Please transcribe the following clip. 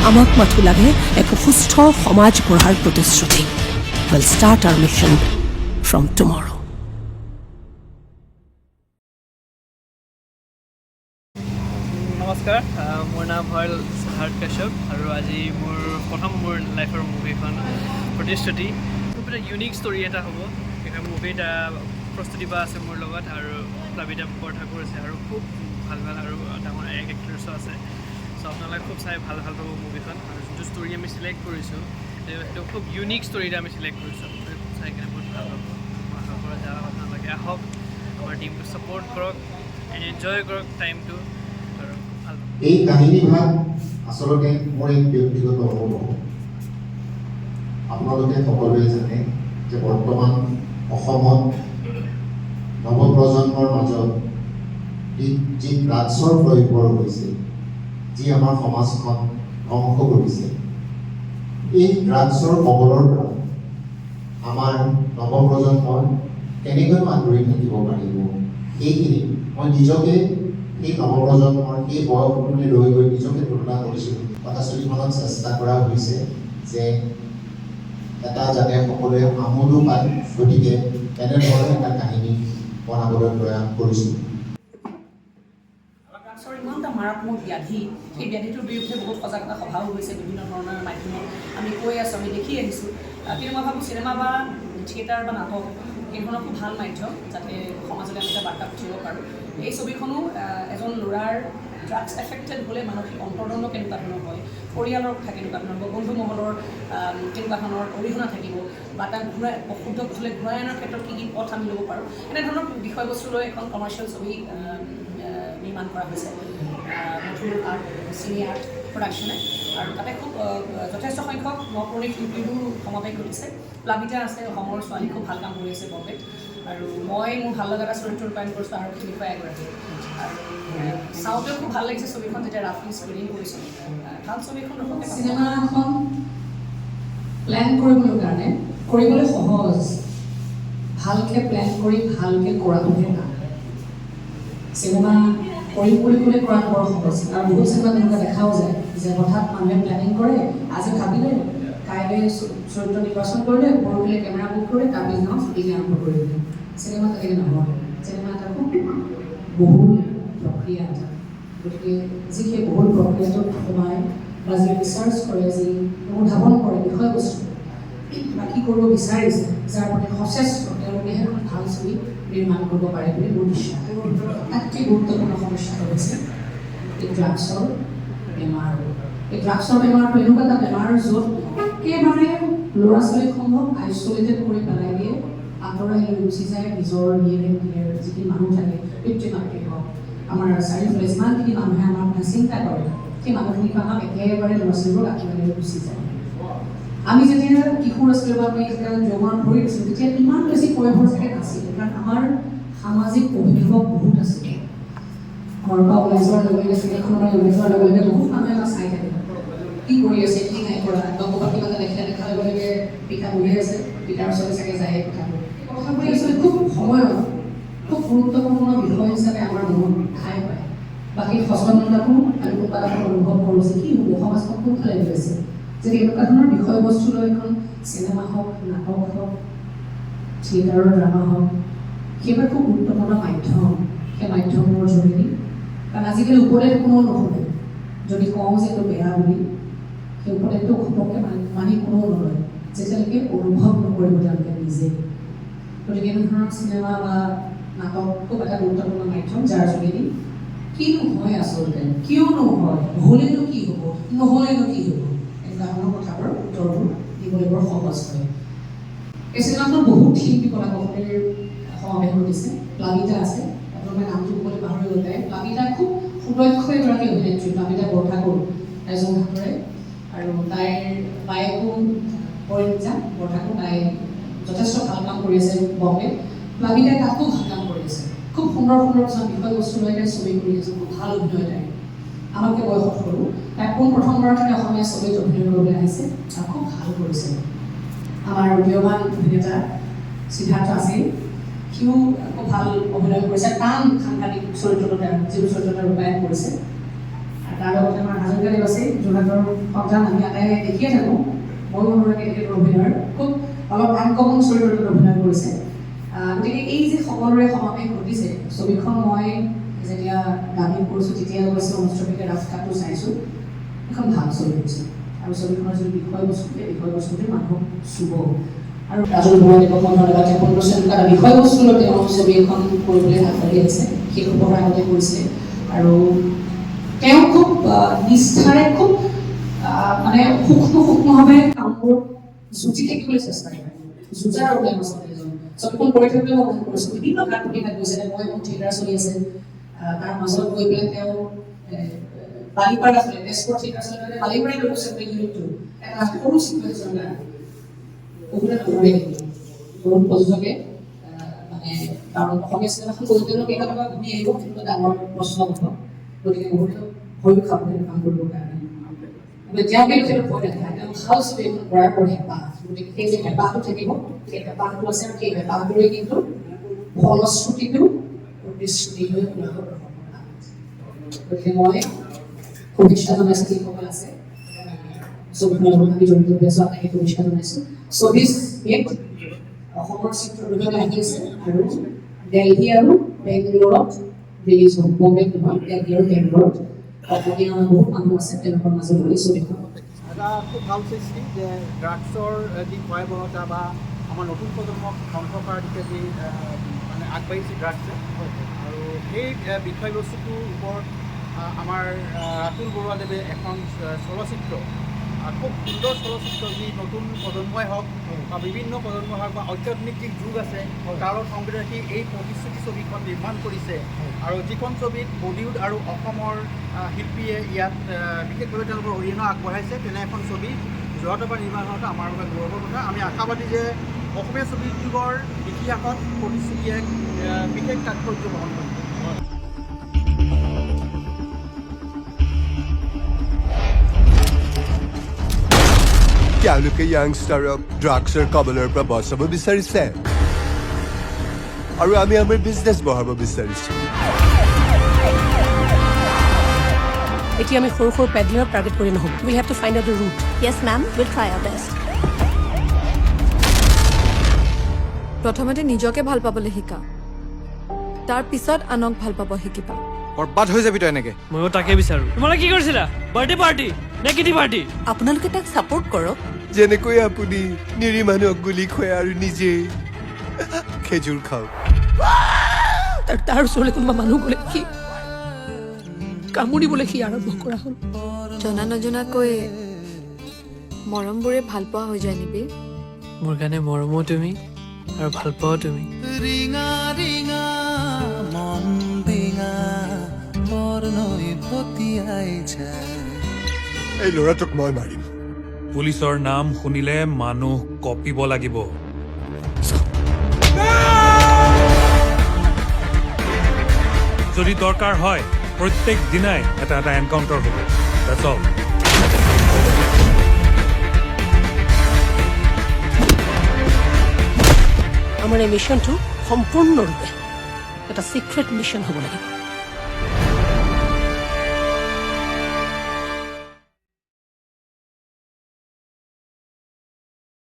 আমাক মাথো লাগে এক সুস্থ সমাজ গঢ়াৰ প্ৰতিশ্ৰুতি। We'll start our mission from tomorrow. নমস্কাৰ, মোৰ নাম হ'ল সিদ্ধাৰ্থ কাশ্যপ আৰু আজি মোৰ প্ৰথম মোৰ লাইফৰ মুভিখন প্ৰতিশ্ৰুতি। খুব এটা ইউনিক ষ্টৰি এটা হ'ব। এখন মুভিত প্ৰস্তুতি বা আছে মোৰ লগত আৰু প্লাবিতা বৰঠাকুৰ আছে আৰু খুব ভাল ভাল আৰু ডাঙৰ এক্টৰ্ছো আছে। চ' আপোনালোকে খুব চাই ভাল পাব মুভিখন। আৰু যোনটো ষ্টৰি আমি চিলেক্ট কৰিছোঁ সেইটো খুব ইউনিক ষ্টৰি এটা আমি চিলেক্ট কৰিছোঁ। আপোনালোকে খুব চাই কিনে বহুত ভাল পাব। মই আশা কৰা যায় আপোনালোকে আহক, আমাৰ টিমটো ছাপোৰ্ট কৰক এণ্ড এনজয় কৰক টাইমটো। এই কাহিনী ভাগ আচলতে মোৰ এক ব্যক্তিগত অনুভৱ। আপোনালোকে সকলোৱে জানে যে বৰ্তমান অসমত নৱপ্ৰজন্মৰ মাজত যি ড্ৰাগছৰ প্ৰয়োগ হৈছে, যি আমাৰ সমাজখন ধ্বংস কৰিছে, এই ড্ৰাগছৰ কবলৰ পৰা আমাৰ নৱপ্ৰজন্মই কেনেকৈনো আঁতৰি থাকিব পাৰিব, সেইখিনি মই নিজকে সেই নৱপ্ৰজন্মৰ সেই বয়সটোলৈ লৈ গৈ নিজকে তুলনা কৰিছোঁ। কথাছবিখনত চেষ্টা কৰা হৈছে যে এটা যাতে সকলোৱে আমোদো পায়, গতিকে তেনেধৰণে এটা কাহিনী বনাবলৈ প্ৰয়াস কৰিছোঁ। ড্ৰাগছৰ ইমান এটা মাৰাত্মক ব্যাধি, সেই ব্যাধিটোৰ বিৰুদ্ধে বহুত সজাগতা সভাও হৈছে বিভিন্ন ধৰণৰ মাধ্যমত। আমি কৈ আছোঁ, আমি দেখি আহিছোঁ। কিন্তু মই ভাবোঁ চিনেমা বা থিয়েটাৰ বা নাটক এইখনৰ খুব ভাল মাধ্যম, যাতে সমাজলৈ আমি এটা বাৰ্তা পঠিয়াব পাৰোঁ। এই ছবিখনো এজন ল'ৰাৰ ড্ৰাগছ এফেক্টেড হ'লে মানসিক অন্তৰ্দণ্ড কেনেকুৱা ধৰণৰ হয়, পৰিয়ালৰ কথা কেনেকুৱা ধৰণৰ হ'ব, বন্ধু মহলৰ কেনেকুৱা ধৰণৰ অৰিহণা থাকিব, বা তাক ঘূৰাই অশুদ্ধ পথলৈ ঘূৰাই অনাৰ ক্ষেত্ৰত কি কি পথ আমি ল'ব পাৰোঁ, এনেধৰণৰ বিষয়বস্তু লৈ এখন কমাৰ্চিয়েল ছবি নিৰ্মাণ কৰা হৈছে মথুৰ আৰ্ট চিনে আৰ্ট প্ৰডাকশ্যনে। আৰু তাতে খুব যথেষ্ট সংখ্যক নপুৰণি শিল্পীৰো সমাৱেশ ঘটিছে। প্লাবিতা আছে, অসমৰ ছোৱালী খুব ভাল কাম কৰি আছে বম্বেত। আৰু মই মোৰ ভাল লগা এটা চৰিত্ৰ ৰূপায়ণ কৰিছোঁ আৰক্ষী বিষয়া এগৰাকী। আৰু চাওঁতেও খুব ভাল লাগিছে ছবিখন, যেতিয়া ৰাফলি স্ক্ৰীনিং কৰিছোঁ। ভাল ছবিখন চিনেমা এখন প্লেন কৰিবলৈ কাৰণে কৰিবলৈ সহজ, ভালকৈ প্লেন কৰি ভালকৈ কৰাটোহে টান। চিনেমা কৰিম বুলি ক'লে কৰাটো বৰ সহজ, আৰু বহুত চিনেমা তেনেকুৱা দেখাও যায় যে হঠাৎ মানুহে প্লেনিং কৰে, আজি ভাবিলে কাইলৈ চৰিত্ৰ নিৰ্বাচন কৰিলে, পৰহিলে কেমেৰা বুক কৰে, তাৰ পিছদিনা শ্বুটিং আৰম্ভ কৰি দিলে। চিনেমা তেনেকৈ নহয়। চিনেমা এটা খুব বহুল প্ৰক্ৰিয়া এটা। গতিকে যি সেই বহুল প্ৰক্ৰিয়াটোত সোমাই বা যি ৰিচাৰ্চ কৰে, যি অনুধাৱন কৰে বিষয়বস্তু বা কি কৰিব বিচাৰিছে, যাৰ প্ৰতি সচেষ্ট, তেওঁলোকেহে এখন ভাল ছবি নিৰ্মাণ কৰিব পাৰে বুলি মোৰ বিশ্বাস। আটাইতকৈ গুৰুত্বপূৰ্ণ সমস্যাটো হৈছে এই ড্ৰাগছৰ বেমাৰ। এই ড্ৰাগছৰ বেমাৰটো এনেকুৱা এটা বেমাৰ য'ত একেবাৰে ল'ৰা ছোৱালীসমূহক আইচলেটেড কৰি পেলাই দিয়ে, আঁতৰাই লৈ গুচি যায় নিজৰ নিয়েৰ যিখিনি মানুহ থাকে, পিতৃ মাতৃ হওক, আমাৰ চাৰিওফালে যিমানখিনি মানুহে আমাৰ কথা চিন্তা কৰে, সেই মানুহখিনিৰ পৰা আমাক একেবাৰে ল'ৰা ছোৱালীবোৰক আঁতৰাই লৈ গুচি যায়। আমি যেতিয়া কিশোৰ আছিলোঁ বা আমি যেতিয়া যৌৱনত ভৰি দিছিলোঁ, তেতিয়া ইমান বেছি প্ৰয়োভৰ চাগে নাছিলে, কাৰণ আমাৰ সামাজিক অভিভাৱক বহুত আছিলে। ঘৰৰ পৰা ওলাই যোৱাৰ লগে লগে চিনেমাখনলৈ ওলাই যোৱাৰ লগে লগে বহুত মানুহে আমাক চাই থাকে, কি কৰি আছে, কি নাই কৰা, বা ক'ৰবাত কিবা এটা দেখা লগে লগে পিতা বহি আছে, পিতাৰ ওচৰলৈ চাগে যায় কথাবোৰ। কথাবোৰ আচলতে খুব সময়ত খুব গুৰুত্বপূৰ্ণ বিষয় হিচাপে আমাৰ মনত ঠাই পায়। বাকী সচেতনতাটো আমি কোনোবা এটা অনুভৱ কৰোঁ যে কি হ'ব, সমাজখন কোনফালে গৈ আছে। যদি এনেকুৱা ধৰণৰ বিষয়বস্তু লৈ এখন চিনেমা হওক, নাটক হওক, থিয়েটাৰৰ ড্ৰামা হওক, সেইবোৰ খুব গুৰুত্বপূৰ্ণ মাধ্যম। সেই মাধ্যমৰ যোগেদি, কাৰণ আজিকালি উপদেশ কোনো নুশুনে। যদি কওঁ যে এইটো বেয়া বুলি, সেই উপদেশটো ঘপককৈ মানি কোনেও নলয়, যেতিয়ালৈকে অনুভৱ নকৰিব তেওঁলোকে নিজে। গতিকে এনেধৰণৰ চিনেমা বা নাটক খুব এটা গুৰুত্বপূৰ্ণ মাধ্যম, যাৰ যোগেদি কিনো হয় আচলতে, কিয় নহয়, হ'লেনো কি হ'ব, নহ'লেনো কি হ'ব, এনেকুৱা ধৰণৰ কথাবোৰ উত্তৰবোৰ দিবলৈ বৰ সহজ হয়। এই চিনেমাখনত বহুত শিল্পী কলাকৰ্মীৰ সমাৱেশ ঘটিছে। প্লাবিতা আছে, আপোনালোকে নামটো ক'বলৈ পাহৰি গ'ল। প্লাবিতা খুব সুদক্ষ এগৰাকী অভিনেত্ৰী। প্লাবিতা বৰঠাকুৰ তাই যোৰহাটৰে, আৰু তাইৰ বায়েকো পৰিণীতা বৰঠাকুৰ, তাই যথেষ্ট ভাল কাম কৰি আছে বম্বে। প্লাবিতাই তাতো ভাল কাম কৰি আছে, খুব সুন্দৰ সুন্দৰ কিছুমান বিষয়বস্তু লৈ তাই ছবি কৰি আছে, খুব ভাল অভিনয় তাই। আমাতকৈ বয়সত সৰু, তাই প্ৰথমবাৰৰ কাৰণে অসমীয়া ছবিত অভিনয় কৰিবলৈ আহিছে আৰু খুব ভাল কৰিছে। আমাৰ উদীয়মান অভিনেতা সিদ্ধাৰ্থ আছে, সিও খুব ভাল অভিনয় কৰিছে, টান সাংঘাতিক চৰিত্ৰটো যিবোৰ চৰিত্ৰটা ৰূপায়ণ কৰিছে। আৰু তাৰ লগতে আমাৰ হাজৰিকা দেৱাসী যোৰহাটৰ সন্তান আমি আটাই দেখিয়ে থাকোঁ ময়ো অনুৰাগী তেখেতৰ অভিনয়ৰ খুব অলপ আনকমন চৰিত্ৰত অভিনয় কৰিছে গতিকে এই যে সকলোৰে সমাৱেশ ঘটিছে ছবিখন মই যেতিয়া ডাবিং কৰিছোঁ তেতিয়া অৱশ্যে অনুষ্ঠিতকৈ ৰাস্তাটো চাইছোঁ এখন ভাল ছবি হৈছে আৰু ছবিখনৰ যিটো বিষয়বস্তু সেই বিষয়বস্তুটোৱে মানুহক চুব আৰু ৰাজুল বৰুৱাদেৱক মই ধন্যবাদ জ্ঞাপন কৰিছোঁ কাৰণ বিষয়বস্তুলৈ তেওঁ ছবি এখন কৰিবলৈ আগবাঢ়ি আছে সেই খবৰ আগতে কৰিছিলে আৰু তেওঁ খুব নিষ্ঠাৰে খুব মানে সূক্ষ্মভাৱে কামবোৰ যুঁজি থাকিবলৈ চেষ্টা কৰে যুঁজাৰ আৰু তেওঁ এজন ছবিখন কৰি থাকিলেও মই মন কৰিছোঁ বিভিন্ন ঘাট প্ৰতিঘাত গৈছে মই এখন থিয়েটাৰ চলি আছে তাৰ মাজত গৈ পেলাই তেওঁ বালিপাৰা আছিলে তেজপুৰ থিয়েটাৰ চলি বালিপাৰাই লৈ গৈছে ইউনিটটো এটা সৰু চিটুৱেশ্যন অভিনয় নকৰে বহুত প্ৰযোজকে মানে কাৰণ অসমীয়া চিনেমাখন প্ৰযোজনৰ কেইটাবা ঘূৰি আহিব সেইটো ডাঙৰ প্ৰশ্ন হ'ব গতিকে বহুতো ভয়ো খাব কাম কৰিবৰ কাৰণে তেওঁ কিন্তু সেইটো ভয় নাথাকে তেওঁ ভাল ছবি এখন কৰাৰ পৰা হেঁপাহ গতিকে সেই যে হেঁপাহটো থাকিব সেই হেঁপাহটো আছে আৰু সেই হেঁপাহটোৱে কিন্তু ফলশ্ৰুতিটো প্ৰতিশ্ৰুতি হৈ ওলাব গতিকে মই শুভেচ্ছা জনাইছোঁ যিসকল আছে ছবিখনৰ লগত আমি জড়িত হৈ আছোঁ আপোনাকে শুভেচ্ছা জনাইছোঁ 24 মে'ত অসমৰ চিত্ৰদুৰ্গলৈ আহি আছে আৰু দিল্লী আৰু বেংগলোৰত ৰিলিজ হ'ব বম্বে নহয় দিল্লী আৰু বেংগলোৰত অসমীয়া বহুত মানুহ আছে তেওঁলোকৰ মাজত এই ছবিখন এটা খুব ভাল সৃষ্টি যে ড্ৰাগছৰ যি ভয়াৱহতা বা আমাৰ নতুন প্ৰজন্মক ধ্বংস কৰাৰ দিশে যি মানে আগবাঢ়িছে ড্ৰাগছে আৰু সেই বিষয়বস্তুটোৰ ওপৰত আমাৰ ৰাতুল বৰুৱাদেৱে এখন চলচ্চিত্ৰ খুব সুন্দৰ চলচ্চিত্ৰ যি নতুন প্ৰজন্মই হওক বা বিভিন্ন প্ৰজন্মই হওক বা অত্যাধুনিক যি যুগ আছে তাৰ লগত সংগতি ৰাখি এই প্ৰতিশ্ৰুতি ছবিখন নিৰ্মাণ কৰিছে আৰু যিখন ছবিত বলিউড আৰু অসমৰ শিল্পীয়ে ইয়াত বিশেষভাৱে তেওঁলোকৰ অৰিহণা আগবঢ়াইছে তেনে এখন ছবি যোৰহাটৰ পৰা নিৰ্মাণ হোৱাটো আমাৰ বাবে গৌৰৱৰ কথা আমি আশাবাদী যে অসমীয়া ছবি উদ্যোগৰ ইতিহাসত প্ৰতিশ্ৰুতিয়ে বিশেষ তাৎপৰ্য বহন কৰিব তেওঁলোকে য়াংষ্টাৰক ড্ৰাগছৰ কবলৰ পৰা বচাব বিচাৰিছে আৰু আমি আমাৰ বিজনেছ বঢ়াব বিচাৰিছোঁ এতিয়া আমি সৰু সৰু পেডলাৰক টাৰ্গেট কৰি নহ'ব will have to find out the root Yes, ma'am. We'll try our best. প্ৰথমতে নিজকে ভাল পাবলৈ শিকা তাৰ পিছত আনক ভাল পাব শিকিবা বৰবাদ হৈ যাবি তই এনেকে ময়ো তাকে বিচাৰোঁ তোমালোকে কি কৰিছিলা বাৰ্থডে পাৰ্টি নে কিটি পাৰ্টি আপোনালোকে তাক ছাপোৰ্ট কৰক যেনেকৈ আপুনি নিৰী মানুহক গুলি খুৱাই আৰু নিজে খেজুৰ খাওক তাৰ ওচৰলৈ কোনোবা মানুহ গ'লে সি কামুৰিবলৈ সি আৰম্ভ কৰা হ'ল জনা নজনাকৈ মৰমবোৰে ভাল পোৱা হৈ যায় নিবি মোৰ কাৰণে মৰমো তুমি আৰু ভাল পোৱাও তুমি এই ল'ৰাটোক মই মাৰিম পুলিচৰ নাম শুনিলে মানুহ কঁপিব লাগিব যদি দৰকাৰ হয় প্ৰত্যেক দিনাই এটা এটা এনকাউণ্টাৰ হ'ব That's all. আমাৰ এই মিছনটো সম্পূৰ্ণৰূপে এটা চিক্ৰেট মিছন হ'ব লাগিব